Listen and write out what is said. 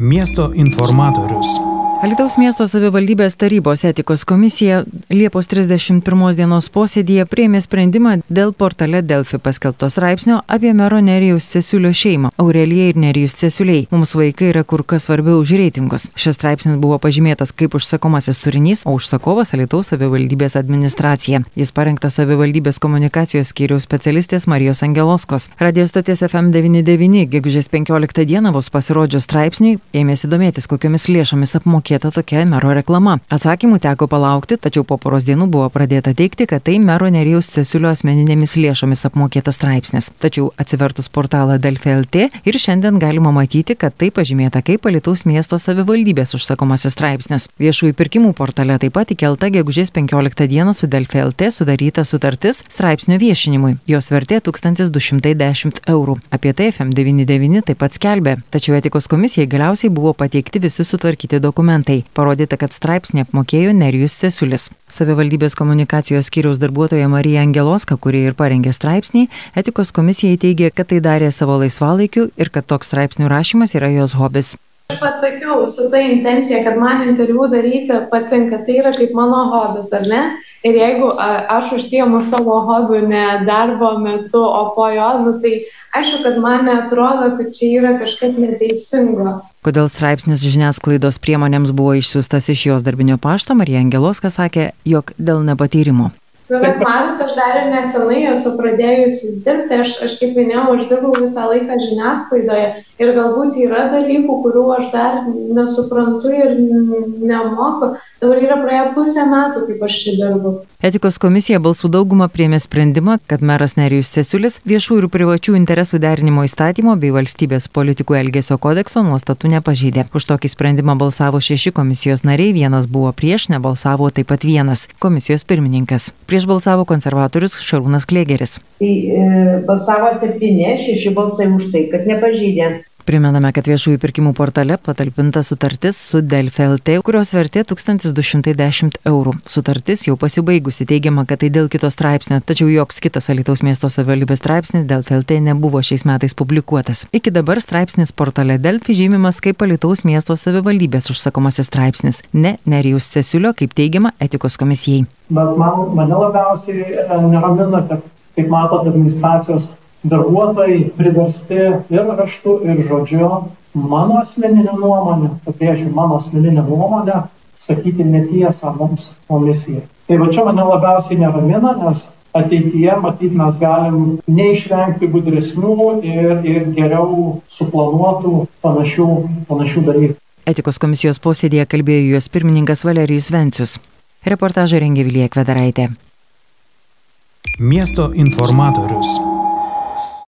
Miesto informatorius. Alytaus miesto savivaldybės tarybos etikos komisija Liepos 31 dienos posėdyje priėmė sprendimą dėl portale Delfi paskelbto straipsnio apie mero Nerijaus Cesiulio šeimą. Aurelija ir Nerijus Cesuliai. Mums vaikai yra kur kas svarbiau už reitingus. Šis straipsnis buvo pažymėtas kaip užsakomasis turinys, o užsakovas Alytaus savivaldybės administracija. Jis parengtas savivaldybės komunikacijos skyriaus specialistės Marijos Angeloskos. Radio stoties FM99 gegužės 15 dieną vos pasirodžius straipsniui ėmėsi domėtis, kokiomis lėšomis apmokėta tokia mero reklama. Atsakymų teko palaukti, tačiau po poros dienų buvo pradėta teigti, kad tai mero Nerijaus Cesulio asmeninėmis lėšomis apmokėtas straipsnis. Tačiau atsivertus portalą Delfi LT ir šiandien galima matyti, kad tai pažymėta kaip Alytaus miesto savivaldybės užsakomasis straipsnis. Viešųjų pirkimų portale taip pat įkelta gegužės 15 dieną su Delfi LT sudaryta sutartis straipsnio viešinimui. Jos vertė 1210 eurų. Apie tai FM99 taip pat skelbė. Tačiau etikos komisijai galiausiai buvo pateikti visi sutvarkyti dokumentai. Parodyta, kad straipsnį apmokėjo Nerijus Cesulis. Savivaldybės komunikacijos skyriaus darbuotoja Marija Angeloska, kuri ir parengė straipsnį, etikos komisijai teigė, kad tai darė savo laisvalaikiu ir kad toks straipsnių rašymas yra jos hobis. Aš pasakiau su ta intencija, kad man interviu daryti patinka, tai yra kaip mano hobis, ar ne? Ir jeigu aš užsiemu savo hobiu ne darbo metu, o po jo, tai aišku, kad man neatrodo, kad čia yra kažkas neteisingo. Kodėl straipsnis žiniasklaidos priemonėms buvo išsiųstas iš jos darbinio pašto, Marija Angeloska sakė, jog dėl nepatyrimo. Bet man, aš dar ir nesenai esu pradėjusi dirbti, aš kaip minėjau, aš dirbau visą laiką žiniasklaidoje ir galbūt yra dalykų, kurių aš dar nesuprantu ir nemoku. Dabar yra praėję pusę metų, kaip aš čia dirbu. Etikos komisija balsų daugumą priėmė sprendimą, kad meras Nerijus Cesulis viešų ir privačių interesų derinimo įstatymo bei valstybės politikų elgesio kodekso nuostatų nepažeidė. Už tokį sprendimą balsavo 6 komisijos nariai, 1 buvo prieš, nebalsavo taip pat 1 komisijos pirmininkas. Prieš balsavo konservatorius Šarūnas Klėgeris. Tai balsavo 7, 6 balsai už tai, kad nepažeidė. Primename, kad viešųjų pirkimų portale patalpinta sutartis su Delfi LT, kurios vertė 1210 eurų. Sutartis jau pasibaigusi, teigiama, kad tai dėl kito straipsnio, tačiau joks kitas Alytaus miesto savivaldybės straipsnis Delfi LT nebuvo šiais metais publikuotas. Iki dabar straipsnis portale Delfi žymimas kaip Alytaus miesto savivaldybės užsakomasis straipsnis, ne Nerijaus Cesulio, kaip teigiama etikos komisijai. Bet mane labiausiai neramina, kad, kaip matot, administracijos darbuotojai priversti ir raštu, ir žodžiu mano asmeninę nuomonę, pabrėžiu, mano asmeninę nuomonę, sakyti netiesą mums komisijai. Tai va čia mane labiausiai neramina, nes ateityje, matyt, mes galim neišvengti gudresnių ir geriau suplanuotų panašių dalykų. Etikos komisijos posėdėje kalbėjo jos pirmininkas Valerijus Vencius. Reportažą rengė Vilija Kvedaraitė. Miesto informatorius.